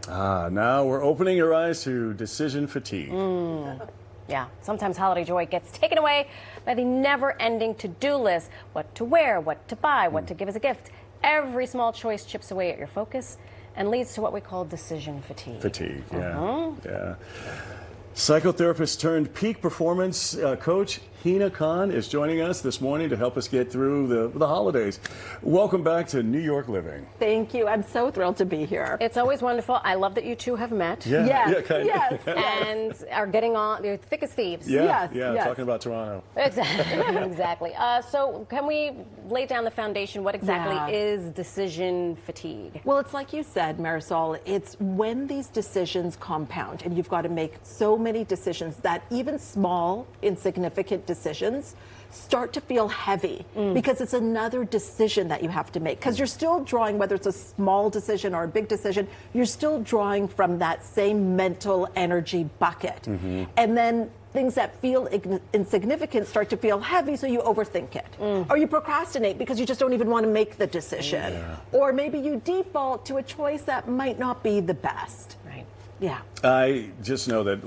Now we're opening your eyes to decision fatigue. Yeah, sometimes holiday joy gets taken away by the never-ending to-do list. What to wear, what to buy, what to give as a gift. Every small choice chips away at your focus and leads to what we call decision fatigue. Fatigue, yeah. Psychotherapist turned peak performance coach Hina Khan is joining us this morning to help us get through the holidays. Welcome back to New York Living. Thank you. I'm so thrilled to be here. It's always wonderful. I love that you two have met. Yeah, Yes, kind yes, of. And are getting on. They're thick as thieves. Yeah, Yes. talking about Toronto. Exactly. Exactly. So can we lay down the foundation? What exactly is decision fatigue? Well, it's like you said, Marisol, it's when these decisions compound and you've got to make so many decisions that even small, insignificant decisions start to feel heavy because it's another decision that you have to make. Because you're still drawing, whether it's a small decision or a big decision, you're still drawing from that same mental energy bucket. And then things that feel insignificant start to feel heavy, so you overthink it. Or you procrastinate because you just don't even want to make the decision. Or maybe you default to a choice that might not be the best. Right. Yeah. I just know that,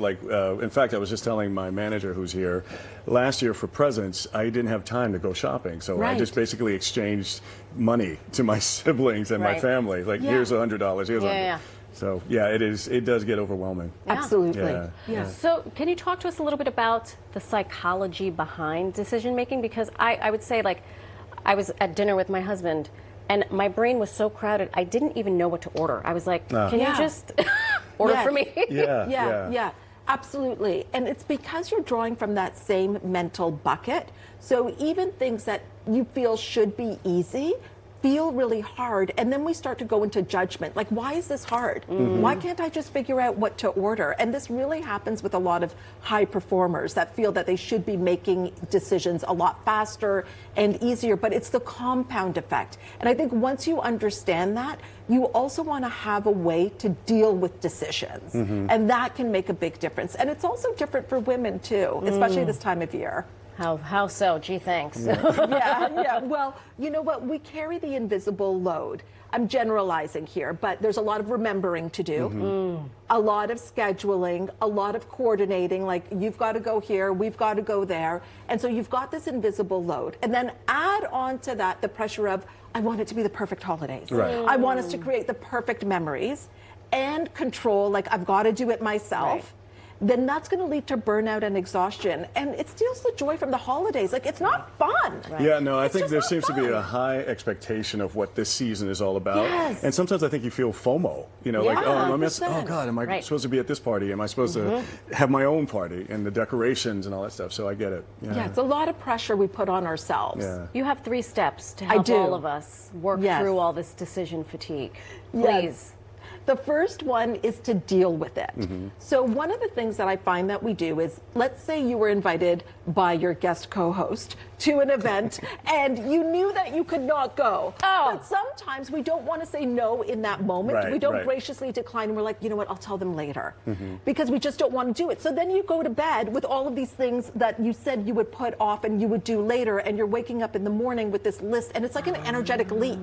in fact, I was just telling my manager who's here, last year for presents, I didn't have time to go shopping. So I just basically exchanged money to my siblings and my family. Like, here's $100, here's $100. So, yeah, it does get overwhelming. Absolutely. Yeah. So can you talk to us a little bit about the psychology behind decision making? Because I would say, like, I was at dinner with my husband and my brain was so crowded, I didn't even know what to order. I was like, can you just order for me? Yeah, absolutely. And it's because you're drawing from that same mental bucket. So even things that you feel should be easy feel really hard, and then we start to go into judgment, like, why is this hard? Why can't I just figure out what to order? And this really happens with a lot of high performers that feel that they should be making decisions a lot faster and easier, but it's the compound effect. And I think once you understand that, you also want to have a way to deal with decisions, and that can make a big difference. And it's also different for women too, especially this time of year. How so? Gee, thanks. Yeah. Well, you know what? We carry the invisible load. I'm generalizing here, but there's a lot of remembering to do, a lot of scheduling, a lot of coordinating, like you've got to go here, we've got to go there. And so you've got this invisible load. And then add on to that the pressure of, I want it to be the perfect holidays. I want us to create the perfect memories and control, like I've got to do it myself. Then that's going to lead to burnout and exhaustion. And it steals the joy from the holidays. Like, it's not fun. Yeah, no, I think there seems to be a high expectation of what this season is all about. And sometimes I think you feel FOMO, like, oh God, am I supposed to be at this party? Am I supposed to have my own party and the decorations and all that stuff? So I get it. Yeah, it's a lot of pressure we put on ourselves. You have 3 steps to help all of us work through all this decision fatigue. Please. The first one is to deal with it. So one of the things that I find that we do is, let's say you were invited by your guest co-host to an event and you knew that you could not go. But sometimes we don't want to say no in that moment. We don't graciously decline, and we're like, you know what, I'll tell them later. Because we just don't want to do it. So then you go to bed with all of these things that you said you would put off and you would do later, and you're waking up in the morning with this list, and it's like an energetic leak.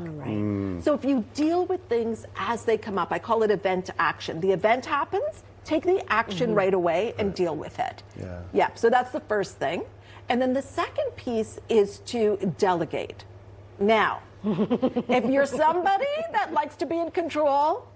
So if you deal with things as they come up, I call it event action. The event happens, take the action right away and deal with it. So that's the first thing. And then the second piece is to delegate. Now, if you're somebody that likes to be in control,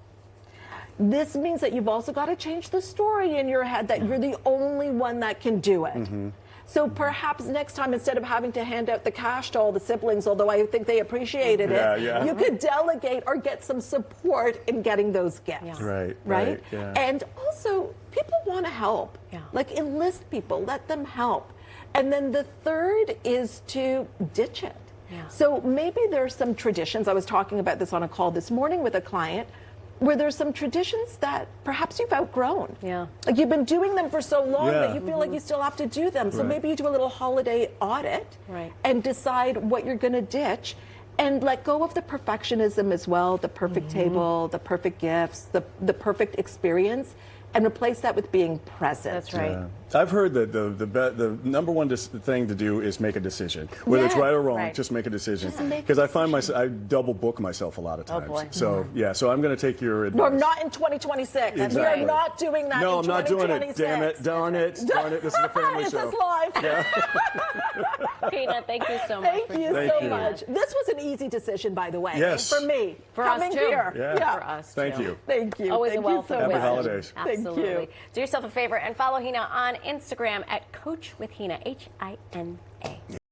this means that you've also got to change the story in your head that you're the only one that can do it. So perhaps next time, instead of having to hand out the cash to all the siblings, although I think they appreciated it, you could delegate or get some support in getting those gifts. Right? And also, people want to help. Like, enlist people, let them help. And then the third is to ditch it. So maybe there's some traditions. I was talking about this on a call this morning with a client, where there's some traditions that perhaps you've outgrown. Like, you've been doing them for so long that you feel like you still have to do them. So maybe you do a little holiday audit and decide what you're going to ditch, and let go of the perfectionism as well, the perfect table, the perfect gifts, the perfect experience, and replace that with being present. That's right. Yeah. I've heard that the number one thing to do is make a decision. Whether it's Yes. right or wrong, Right. just make a decision. Just make a Because I find I double book myself a lot of Oh, times. boy. So yeah, so I'm going to take your advice. We're not in 2026. We Exactly. are not doing that No, in I'm not doing it. 2026. Damn it. Darn it. Darn it. This is a family This show. is live. Hina, thank you so much. Thank you Thank so you. much. This was an easy decision, by the way. Yes. For me. For us, coming too. here. Yeah. For us, Thank too. you. Thank you. Always Thank a wealth you so of Happy much. holidays. Thank you. Absolutely. Do yourself a favor and follow Hina on Instagram at Coach with Hina, Hina.